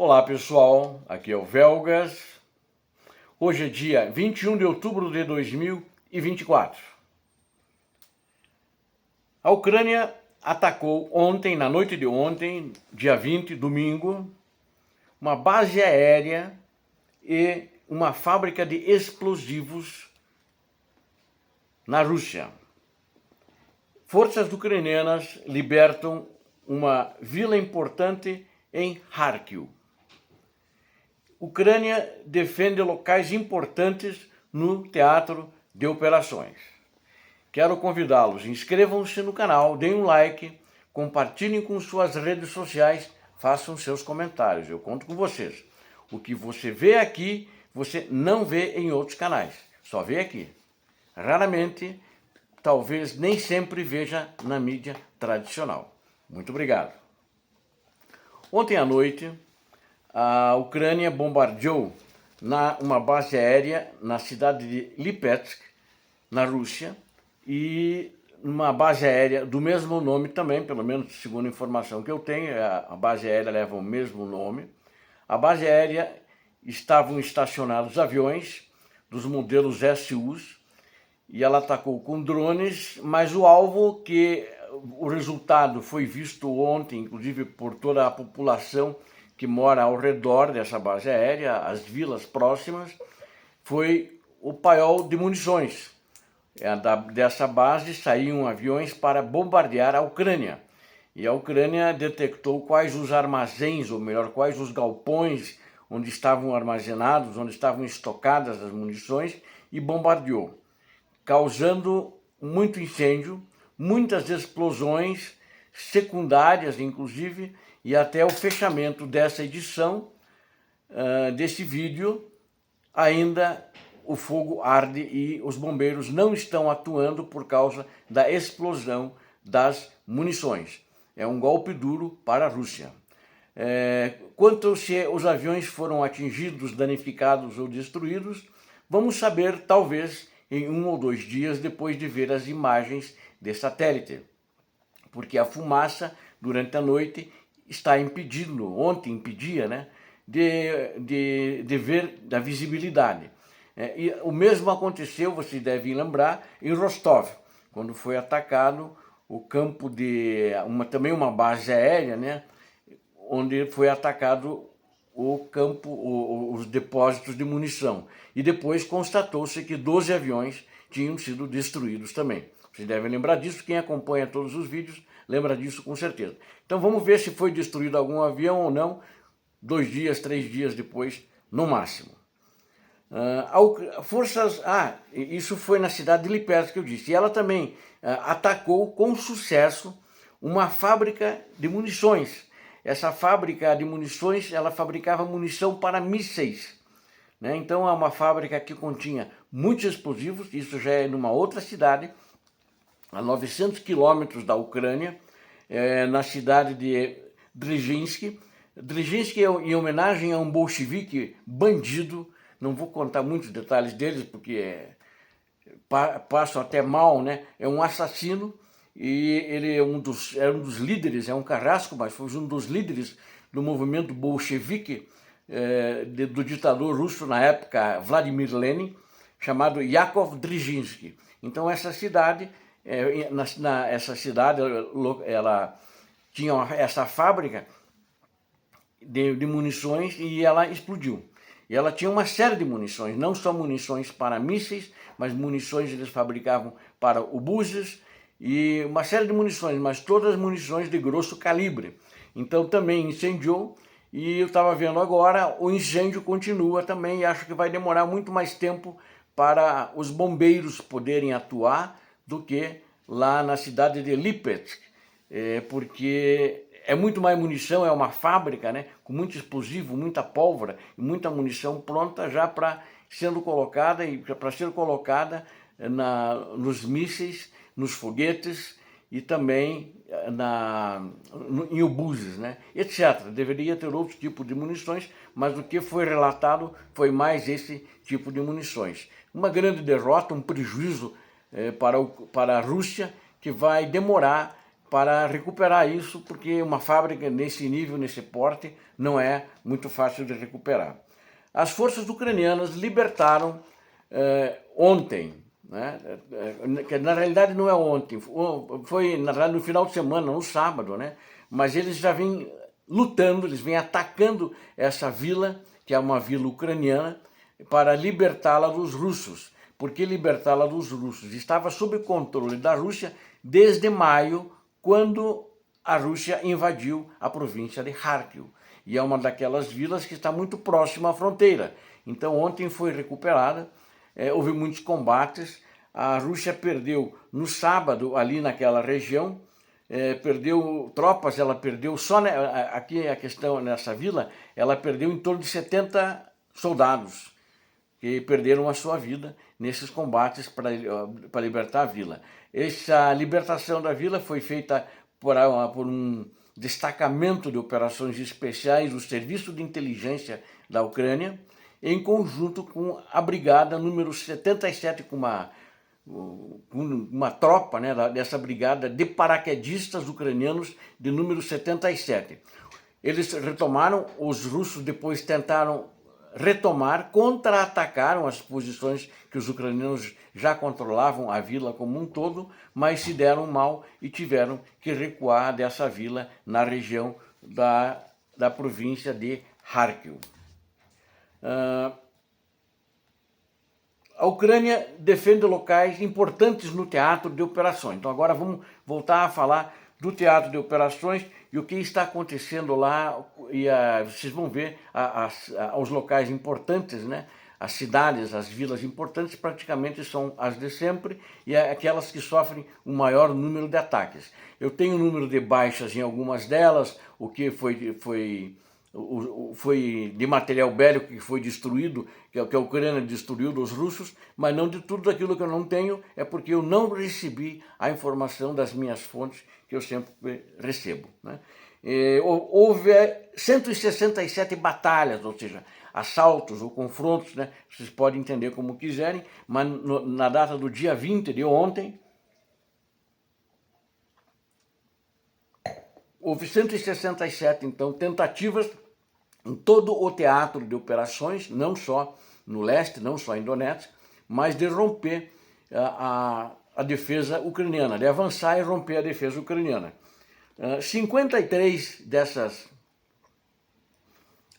Olá pessoal, aqui é o Velgas. Hoje é dia 21 de outubro de 2024. A Ucrânia atacou ontem, na noite de ontem, dia 20, domingo, uma base aérea e uma fábrica de explosivos na Rússia. Forças ucranianas libertam uma vila importante em Kharkiv. Ucrânia defende locais importantes no teatro de operações. Quero convidá-los, inscrevam-se no canal, deem um like, compartilhem com suas redes sociais, façam seus comentários, eu conto com vocês. O que você vê aqui, você não vê em outros canais, só vê aqui. Raramente, talvez nem sempre veja na mídia tradicional. Muito obrigado. Ontem à noite, a Ucrânia bombardeou uma base aérea na cidade de Lipetsk, na Rússia, e uma base aérea do mesmo nome também, pelo menos segundo a informação que eu tenho, a base aérea leva o mesmo nome. A base aérea estavam estacionados aviões dos modelos SUs e ela atacou com drones, mas o alvo o resultado foi visto ontem, inclusive por toda a população que mora ao redor dessa base aérea, as vilas próximas, foi o paiol de munições. Dessa base saíam aviões para bombardear a Ucrânia. E a Ucrânia detectou quais os armazéns, ou melhor, quais os galpões onde estavam armazenados, onde estavam estocadas as munições, e bombardeou, causando muito incêndio, muitas explosões secundárias, inclusive, e até o fechamento dessa edição, desse vídeo, ainda o fogo arde e os bombeiros não estão atuando por causa da explosão das munições. É um golpe duro para a Rússia. Quanto se os aviões foram atingidos, danificados ou destruídos, vamos saber talvez em 1 ou 2 dias depois de ver as imagens de satélite, porque a fumaça durante a noite está impedindo, ontem impedia, né, de ver da visibilidade. E o mesmo aconteceu, vocês devem lembrar, em Rostov, quando foi atacado o campo também uma base aérea, né, onde foi atacado os depósitos de munição. E depois constatou-se que 12 aviões tinham sido destruídos também. Vocês devem lembrar disso, quem acompanha todos os vídeos lembra disso com certeza. Então vamos ver se foi destruído algum avião ou não, 2 dias, 3 dias depois, no máximo. Isso foi na cidade de Lipetsk que eu disse. E ela também atacou com sucesso uma fábrica de munições. Essa fábrica de munições, ela fabricava munição para mísseis, né? Então é uma fábrica que continha muitos explosivos, isso já é numa outra cidade, a 900 quilômetros da Ucrânia, na cidade de Dzerzhinsky. Dzerzhinsky é em homenagem a um bolchevique bandido, não vou contar muitos detalhes deles porque passo até mal, né? É um assassino e ele é um dos líderes, é um carrasco, mas foi um dos líderes do movimento bolchevique do ditador russo na época, Vladimir Lenin, chamado Yakov Dzerzhinsky. Então essa cidade, ela tinha essa fábrica de munições e ela explodiu. E ela tinha uma série de munições, não só munições para mísseis, mas munições eles fabricavam para obuses e uma série de munições, mas todas munições de grosso calibre. Então também incendiou e eu estava vendo agora, o incêndio continua também e acho que vai demorar muito mais tempo para os bombeiros poderem atuar do que lá na cidade de Lipetsk, porque é muito mais munição, é uma fábrica, né, com muito explosivo, muita pólvora e muita munição pronta já para ser colocada nos mísseis, nos foguetes e também em obuses, né, etc. Deveria ter outro tipo de munições, mas o que foi relatado foi mais esse tipo de munições. Uma grande derrota, um prejuízo para a Rússia, que vai demorar para recuperar isso, porque uma fábrica nesse nível, nesse porte, não é muito fácil de recuperar. As forças ucranianas libertaram ontem, né? Que na realidade não é ontem, foi na realidade no final de semana, no sábado, né? Mas eles já vêm lutando, eles vêm atacando essa vila, que é uma vila ucraniana, para libertá-la dos russos. Por que libertá-la dos russos? Estava sob controle da Rússia desde maio, quando a Rússia invadiu a província de Kharkiv. E é uma daquelas vilas que está muito próxima à fronteira. Então ontem foi recuperada, houve muitos combates. A Rússia perdeu no sábado ali naquela região, perdeu tropas, ela perdeu só, aqui a questão nessa vila, ela perdeu em torno de 70 soldados que perderam a sua vida nesses combates para libertar a vila. Essa libertação da vila foi feita por um destacamento de operações especiais do Serviço de Inteligência da Ucrânia, em conjunto com a brigada número 77, com uma tropa, né, dessa brigada de paraquedistas ucranianos de número 77. Eles retomaram, os russos depois tentaram retomar, contra-atacaram as posições que os ucranianos já controlavam a vila como um todo, mas se deram mal e tiveram que recuar dessa vila na região da província de Kharkiv. A Ucrânia defende locais importantes no teatro de operações. Então agora vamos voltar a falar do teatro de operações e o que está acontecendo lá. E vocês vão ver os locais importantes, né? As cidades, as vilas importantes praticamente são as de sempre e aquelas que sofrem o maior número de ataques. Eu tenho o número de baixas em algumas delas, o que foi de material bélico que foi destruído, que a Ucrânia destruiu dos russos, mas não de tudo aquilo que eu não tenho, é porque eu não recebi a informação das minhas fontes que eu sempre recebo, né? Houve 167 batalhas, ou seja, assaltos ou confrontos, né? Vocês podem entender como quiserem, mas na data do dia 20 de ontem, houve 167, então, tentativas em todo o teatro de operações, não só no leste, não só em Donetsk, mas de romper a defesa ucraniana, de avançar e romper a defesa ucraniana. 53 dessas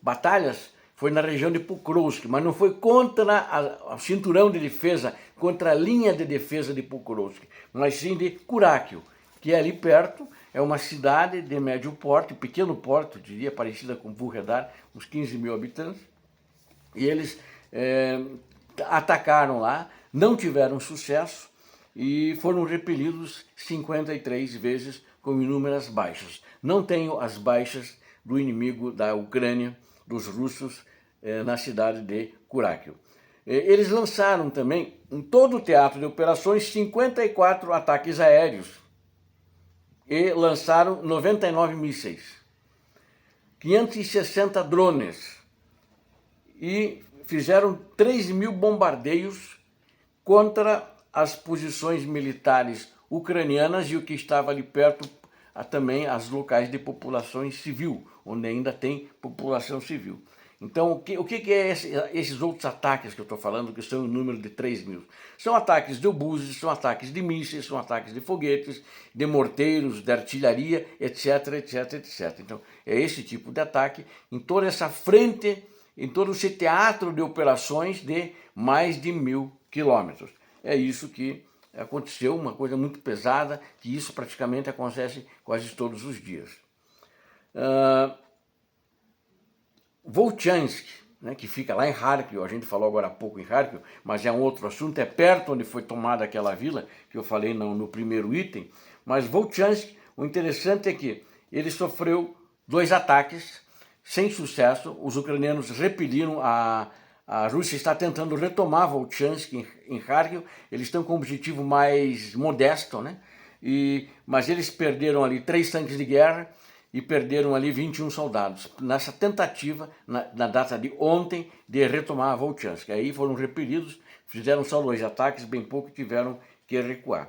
batalhas foi na região de Pokrovsk, mas não foi contra o cinturão de defesa, contra a linha de defesa de Pokrovsk, mas sim de Kurakiv, que é ali perto. É uma cidade de médio porte, pequeno porte, diria, parecida com Vuhledar, uns 15 mil habitantes. E eles atacaram lá, não tiveram sucesso e foram repelidos 53 vezes com inúmeras baixas. Não tenho as baixas do inimigo da Ucrânia, dos russos, na cidade de Kurakiv. Eles lançaram também, em todo o teatro de operações, 54 ataques aéreos, e lançaram 99 mísseis, 560 drones e fizeram 3.000 bombardeios contra as posições militares ucranianas e o que estava ali perto, também as locais de população civil, onde ainda tem população civil. Então, o que é esses outros ataques que eu estou falando, que são o número de 3.000? São ataques de obuses, são ataques de mísseis, são ataques de foguetes, de morteiros, de artilharia, etc, etc, etc. Então, é esse tipo de ataque em toda essa frente, em todo esse teatro de operações de mais de 1.000 quilômetros. É isso que aconteceu, uma coisa muito pesada, que isso praticamente acontece quase todos os dias. Volchansk, né, que fica lá em Kharkiv, a gente falou agora há pouco em Kharkiv, mas é um outro assunto, é perto onde foi tomada aquela vila, que eu falei no primeiro item, mas Volchansk, o interessante é que ele sofreu 2 ataques sem sucesso, os ucranianos repeliram, a Rússia está tentando retomar Volchansk em Kharkiv, eles estão com um objetivo mais modesto, né? Mas eles perderam ali 3 tanques de guerra, e perderam ali 21 soldados, nessa tentativa, na data de ontem, de retomar a Volchansk. Aí foram repelidos, fizeram só 2 ataques, bem pouco tiveram que recuar.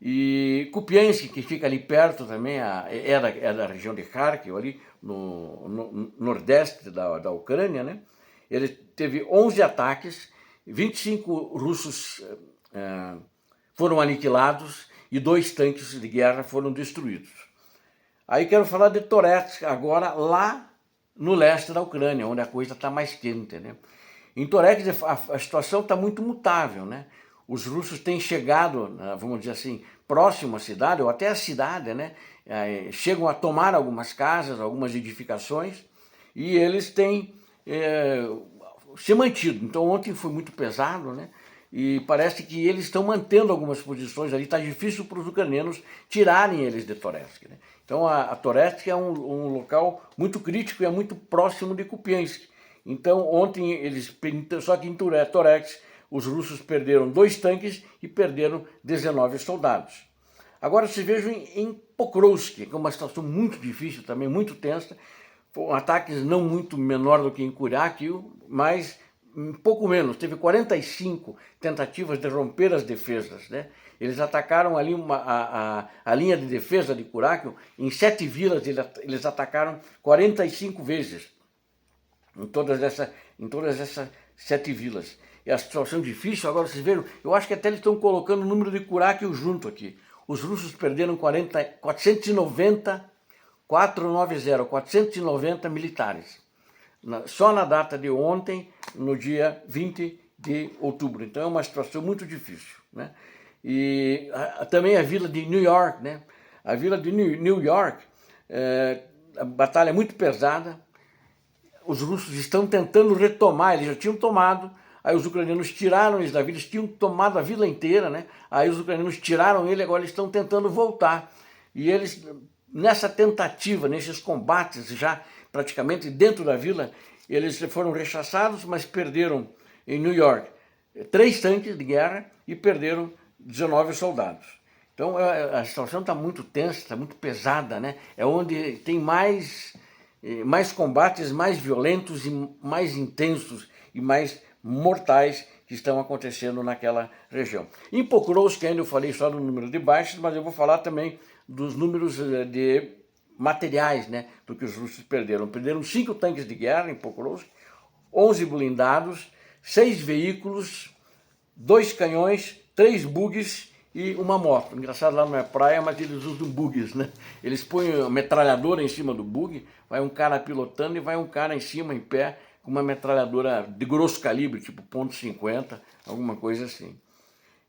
E Kupiansk, que fica ali perto também, é da região de Kharkiv, ali no nordeste da Ucrânia, né? Ele teve 11 ataques, 25 russos foram aniquilados e 2 tanques de guerra foram destruídos. Aí quero falar de Toretsk agora, lá no leste da Ucrânia, onde a coisa está mais quente, né? Em Toretsk a situação está muito mutável, né? Os russos têm chegado, vamos dizer assim, próximo à cidade, ou até à cidade, né? Chegam a tomar algumas casas, algumas edificações, e eles têm se mantido. Então ontem foi muito pesado, né? E parece que eles estão mantendo algumas posições ali. Está difícil para os ucranianos tirarem eles de Toretsk, né? Então a Toretsk é um local muito crítico e é muito próximo de Kupiansk. Então ontem só que em Toretsk os russos perderam 2 tanques e perderam 19 soldados. Agora se vejam em Pokrovsk, que é uma situação muito difícil também, muito tensa. Ataques não muito menor do que em Kurakil, mas um pouco menos. Teve 45 tentativas de romper as defesas, né? Eles atacaram ali a linha de defesa de Kurakil, em 7 vilas eles atacaram 45 vezes, em todas essas 7 vilas. E a situação difícil, agora vocês viram, eu acho que até eles estão colocando o número de Kurakil junto aqui. Os russos perderam 490 militares, só na data de ontem, no dia 20 de outubro. Então é uma situação muito difícil, né? E também a vila de New York, né? A vila de New York, a batalha é muito pesada. Os russos estão tentando retomar, eles já tinham tomado, aí os ucranianos tiraram eles da vila, eles tinham tomado a vila inteira, né? Aí os ucranianos tiraram ele, agora eles estão tentando voltar. E eles, nessa tentativa, nesses combates já praticamente dentro da vila, eles foram rechaçados, mas perderam em New York 3 tanques de guerra e perderam 19 soldados. Então a situação está muito tensa, está muito pesada, né? É onde tem mais combates mais violentos e mais intensos e mais mortais que estão acontecendo naquela região. Em Pokrovsk ainda eu falei só do número de baixas, mas eu vou falar também dos números de materiais, né, do que os russos perderam. Perderam 5 tanques de guerra em Pokrovsk, 11 blindados, 6 veículos, 2 canhões, 3 bugs e uma moto. Engraçado, lá não é praia, mas eles usam bugs, né? Eles põem a metralhadora em cima do bug, vai um cara pilotando e vai um cara em cima, em pé, com uma metralhadora de grosso calibre, tipo .50, alguma coisa assim.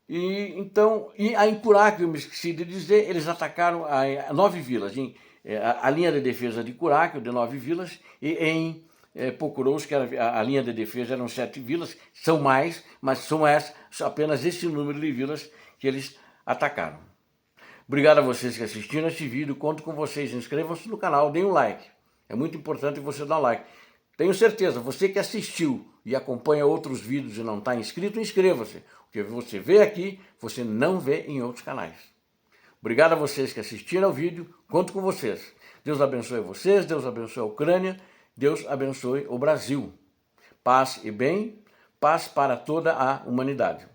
E em Kurakil, eu me esqueci de dizer, eles atacaram 9 vilas, a linha de defesa de Kurakil, de 9 vilas, e em Pokrovsk, a linha de defesa eram 7 vilas, são mais, mas são apenas esse número de vilas que eles atacaram. Obrigado a vocês que assistiram esse vídeo, conto com vocês, inscrevam-se no canal, deem um like, é muito importante você dar um like. Tenho certeza, você que assistiu e acompanha outros vídeos e não está inscrito, inscreva-se. O que você vê aqui, você não vê em outros canais. Obrigado a vocês que assistiram ao vídeo, conto com vocês. Deus abençoe vocês, Deus abençoe a Ucrânia, Deus abençoe o Brasil. Paz e bem, paz para toda a humanidade.